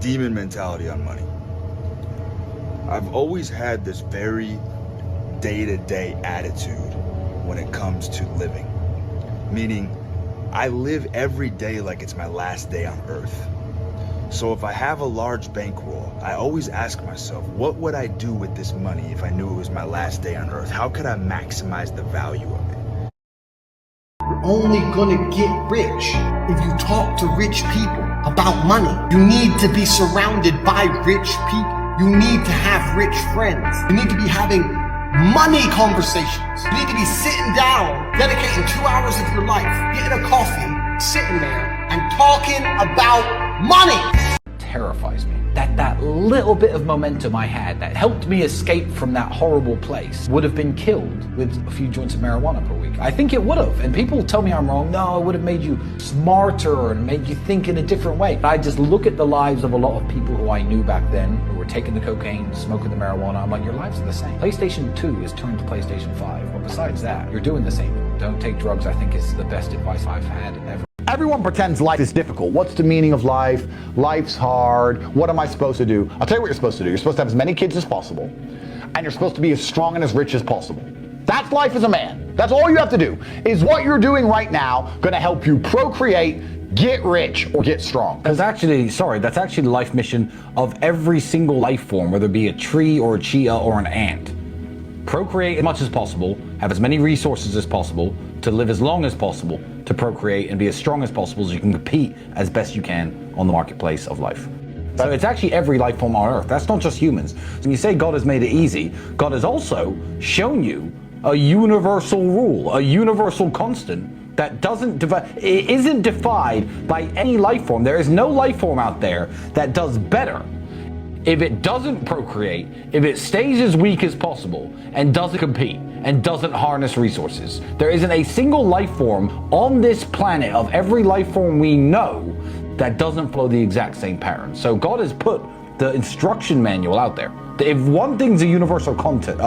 demon mentality on money. I've always had this very day-to-day attitude when it comes to living. Meaning, I live every day like it's my last day on earth. So if I have a large bankroll, I always ask myself, what would I do with this money if I knew it was my last day on earth? How could I maximize the value of it? You're only gonna get rich if you talk to rich people about money. You need to be surrounded by rich people. You need to have rich friends. You need to be having money conversations. You need to be sitting down, dedicating 2 hours of your life, getting a coffee, sitting there and talking about money. Terrifies me. That little bit of momentum I had that helped me escape from that horrible place would have been killed with a few joints of marijuana per week. I think it would have. And people tell me I'm wrong. No, it would have made you smarter and made you think in a different way. I just look at the lives of a lot of people who I knew back then who were taking the cocaine, smoking the marijuana. I'm like, your lives are the same. PlayStation 2 is turned to PlayStation 5. But besides that, you're doing the same. Don't take drugs, I think, is the best advice I've had ever. Everyone pretends life is difficult. What's the meaning of life? Life's hard. What am I supposed to do? I'll tell you what you're supposed to do. You're supposed to have as many kids as possible, and you're supposed to be as strong and as rich as possible. That's life as a man. That's all you have to do. Is what you're doing right now going to help you procreate, get rich, or get strong? That's actually the life mission of every single life form, whether it be a tree or a cheetah or an ant. Procreate as much as possible, have as many resources as possible, to live as long as possible, to procreate and be as strong as possible so you can compete as best you can on the marketplace of life. So it's actually every life form on earth. That's not just humans. When you say God has made it easy, God has also shown you a universal rule, a universal constant that it isn't defied by any life form. There is no life form out there that does better if it doesn't procreate, if it stays as weak as possible and doesn't compete and doesn't harness resources. There isn't a single life form on this planet of every life form we know that doesn't follow the exact same pattern. So God has put the instruction manual out there. If one thing's a universal content,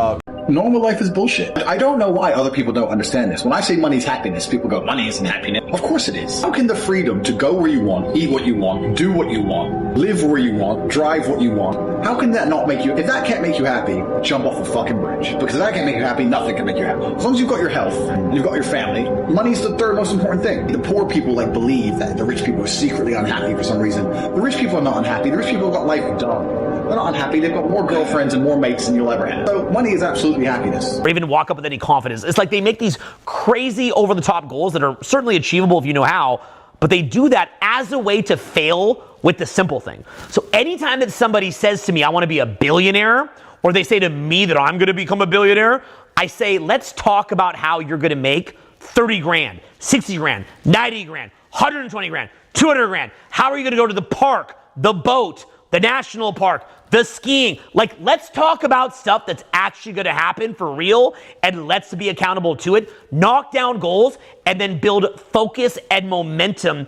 normal life is bullshit. I don't know why other people don't understand this. When I say money's happiness, people go, money isn't happiness. Of course it is. How can the freedom to go where you want, eat what you want, do what you want, live where you want, drive what you want, how can that not make you, if that can't make you happy, jump off a fucking bridge. Because if that can't make you happy, nothing can make you happy. As long as you've got your health and you've got your family, money's the third most important thing. The poor people believe that the rich people are secretly unhappy for some reason. The rich people are not unhappy. The rich people have got life done. They're not unhappy. They've got more girlfriends and more mates than you'll ever have. So money is absolutely happiness. Or even walk up with any confidence. It's like they make these crazy over-the-top goals that are certainly achievable if you know how, but they do that as a way to fail with the simple thing. So anytime that somebody says to me, I want to be a billionaire, or they say to me that I'm going to become a billionaire, I say, let's talk about how you're going to make 30 grand, 60 grand, 90 grand, 120 grand, 200 grand. How are you going to go to the park, the boat, the national park, the skiing? Like, let's talk about stuff that's actually going to happen for real, and let's be accountable to it. Knock down goals and then build focus and momentum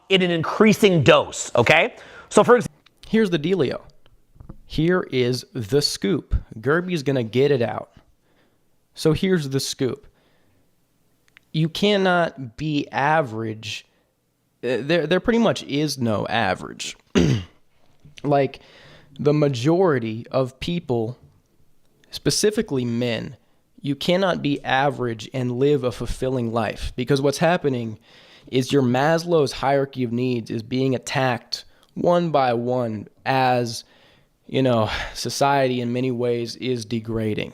in an increasing dose, okay? So for example, here's the dealio. Here is the scoop. Gerby's going to get it out. So here's the scoop. You cannot be average. There pretty much is no average. Like, the majority of people, specifically men, you cannot be average and live a fulfilling life, because what's happening is your Maslow's hierarchy of needs is being attacked one by one as, society in many ways is degrading.